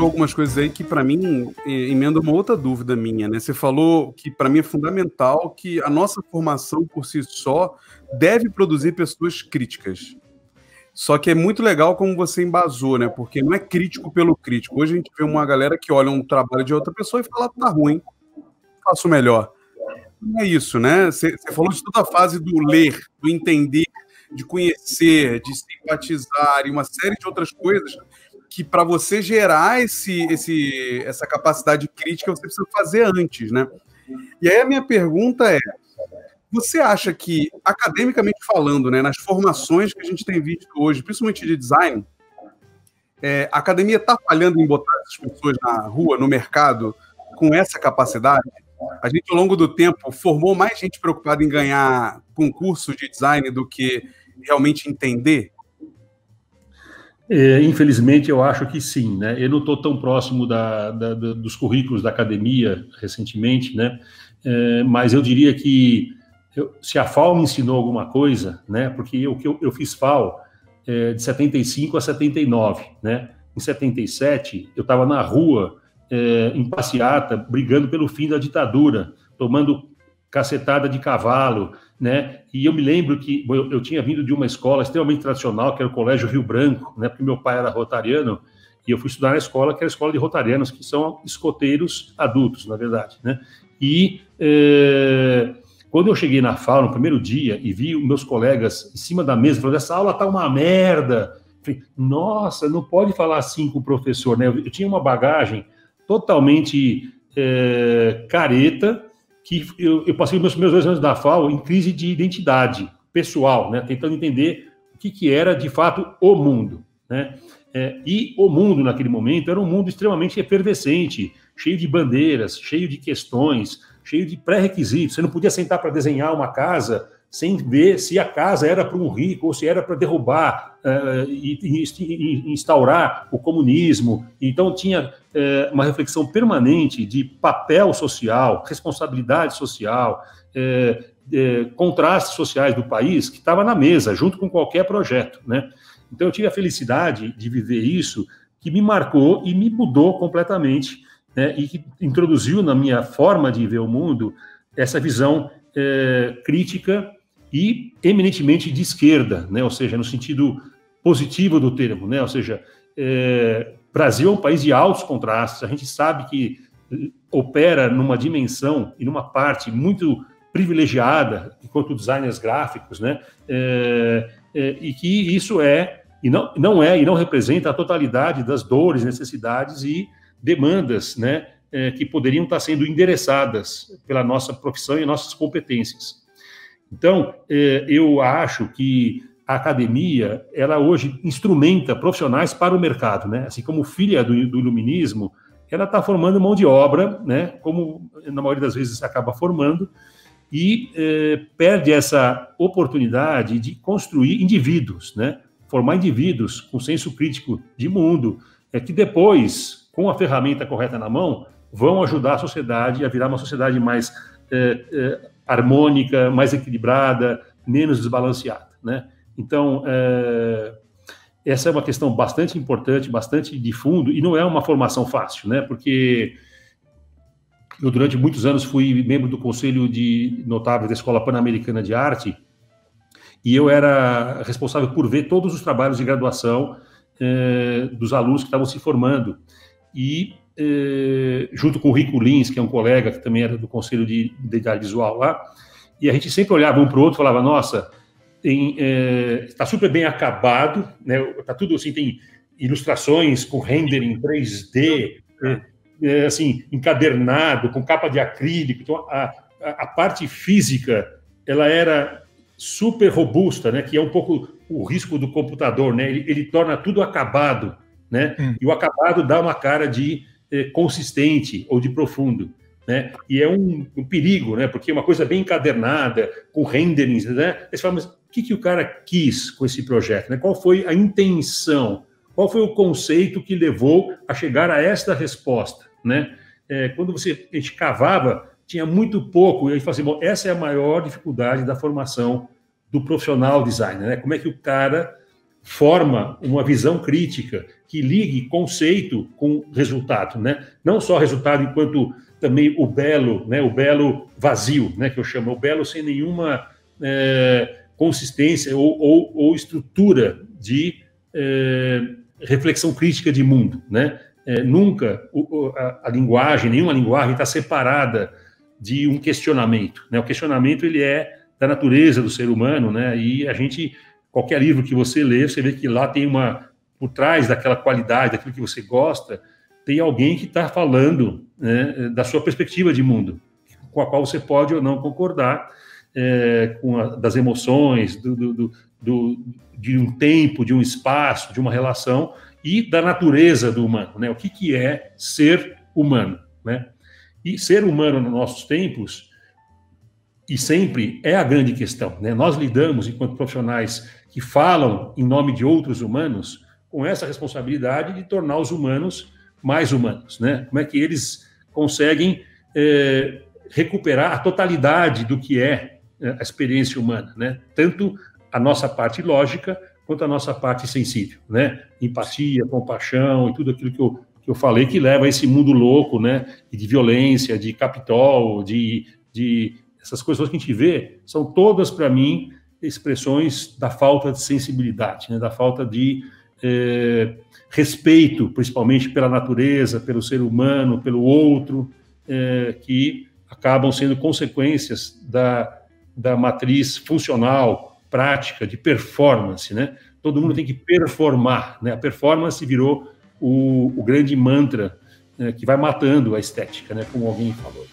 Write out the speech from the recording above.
puxou algumas coisas aí que, para mim, emenda uma outra dúvida minha, né? Você falou que, para mim, é fundamental que a nossa formação, por si só, deve produzir pessoas críticas. Só que é muito legal como você embasou, né? Porque não é crítico pelo crítico. Hoje a gente vê uma galera que olha um trabalho de outra pessoa e fala, tá ruim, faço melhor. Não é isso, né? Você falou de toda a fase do ler, do entender, de conhecer, de simpatizar e uma série de outras coisas que para você gerar essa capacidade crítica você precisa fazer antes, né? E aí a minha pergunta é, você acha que, academicamente falando, né, nas formações que a gente tem visto hoje, principalmente de design, a academia está falhando em botar essas pessoas na rua, no mercado, com essa capacidade? A gente, ao longo do tempo, formou mais gente preocupada em ganhar concurso de design do que realmente entender? Infelizmente, eu acho que sim, né? Eu não estou tão próximo dos currículos da academia recentemente, né? Mas eu diria que se a FAO me ensinou alguma coisa, né? Porque eu fiz FAO de 75 a 79, né? Em 77, eu estava na rua, em passeata, brigando pelo fim da ditadura, tomando cacetada de cavalo, né? E eu me lembro que eu tinha vindo de uma escola extremamente tradicional, que era o Colégio Rio Branco, né? Porque meu pai era rotariano, e eu fui estudar na escola, que era a escola de rotarianos, que são escoteiros adultos, na verdade, né? E quando eu cheguei na FAO, no primeiro dia, e vi os meus colegas em cima da mesa, falando, essa aula tá uma merda. Eu falei, nossa, não pode falar assim com o professor, né? Eu tinha uma bagagem totalmente careta, que eu passei os meus 2 anos da FAO em crise de identidade pessoal, né? Tentando entender o que era, de fato, o mundo, né? E o mundo, naquele momento, era um mundo extremamente efervescente, cheio de bandeiras, cheio de questões, cheio de pré-requisitos. Você não podia sentar para desenhar uma casa sem ver se a casa era para um rico ou se era para derrubar e instaurar o comunismo. Então, tinha uma reflexão permanente de papel social, responsabilidade social, contrastes sociais do país que estava na mesa, junto com qualquer projeto, né? Então, eu tive a felicidade de viver isso, que me marcou e me mudou completamente, né? E que introduziu na minha forma de ver o mundo essa visão crítica e eminentemente de esquerda, né? Ou seja, no sentido positivo do termo, né? Ou seja, Brasil é um país de altos contrastes, a gente sabe que opera numa dimensão e numa parte muito privilegiada, enquanto designers gráficos, né? E que isso e não representa a totalidade das dores, necessidades e demandas, né? Que poderiam estar sendo endereçadas pela nossa profissão e nossas competências. Então, eu acho que a academia, ela hoje instrumenta profissionais para o mercado, né? Assim como filha do iluminismo, ela está formando mão de obra, né? Como na maioria das vezes acaba formando, e perde essa oportunidade de construir indivíduos, né? Formar indivíduos com senso crítico de mundo, que depois, com a ferramenta correta na mão, vão ajudar a sociedade a virar uma sociedade mais harmônica, mais equilibrada, menos desbalanceada, né? Então, essa é uma questão bastante importante, bastante de fundo, e não é uma formação fácil, né? Porque eu, durante muitos anos, fui membro do Conselho de Notáveis da Escola Pan-Americana de Arte, e eu era responsável por ver todos os trabalhos de graduação dos alunos que estavam se formando. E, junto com o Rico Lins, que é um colega que também era do Conselho de Identidade Visual lá, e a gente sempre olhava um para o outro e falava, nossa, está super bem acabado, né? Tá tudo assim, tem ilustrações com render em 3D, assim, encadernado, com capa de acrílico. Então, a parte física, ela era super robusta, né? Que é um pouco o risco do computador, né? Ele torna tudo acabado, né? E o acabado dá uma cara de consistente ou de profundo, né? E é um perigo, né? Porque é uma coisa bem encadernada, com renderings, né? Você fala, mas o que o cara quis com esse projeto, né? Qual foi a intenção? Qual foi o conceito que levou a chegar a esta resposta, né? Quando a gente cavava, tinha muito pouco, e aí falava assim, bom, essa é a maior dificuldade da formação do profissional designer, né? Como é que o cara forma uma visão crítica que ligue conceito com resultado, né? Não só resultado enquanto também o belo, né? O belo vazio, né? Que eu chamo, o belo sem nenhuma consistência ou estrutura de reflexão crítica de mundo, né? Nunca a linguagem, nenhuma linguagem está separada de um questionamento, né? O questionamento, ele é da natureza do ser humano, né? E a gente, qualquer livro que você lê, você vê que lá tem por trás daquela qualidade, daquilo que você gosta, tem alguém que está falando, né, da sua perspectiva de mundo, com a qual você pode ou não concordar, das emoções, de um tempo, de um espaço, de uma relação e da natureza do humano, né? O que é ser humano, né? E ser humano nos nossos tempos, e sempre, é a grande questão, né? Nós lidamos, enquanto profissionais que falam em nome de outros humanos, com essa responsabilidade de tornar os humanos mais humanos, né? Como é que eles conseguem recuperar a totalidade do que é a experiência humana, né? Tanto a nossa parte lógica quanto a nossa parte sensível, né? Empatia, compaixão e tudo aquilo que eu falei que leva a esse mundo louco, né? E de violência, de Capitol, de essas coisas que a gente vê, são todas, para mim, expressões da falta de sensibilidade, né? Da falta de respeito, principalmente pela natureza, pelo ser humano, pelo outro, que acabam sendo consequências da matriz funcional, prática, de performance, né? Todo mundo tem que performar, né? A performance virou o grande mantra, que vai matando a estética, né? Como alguém falou.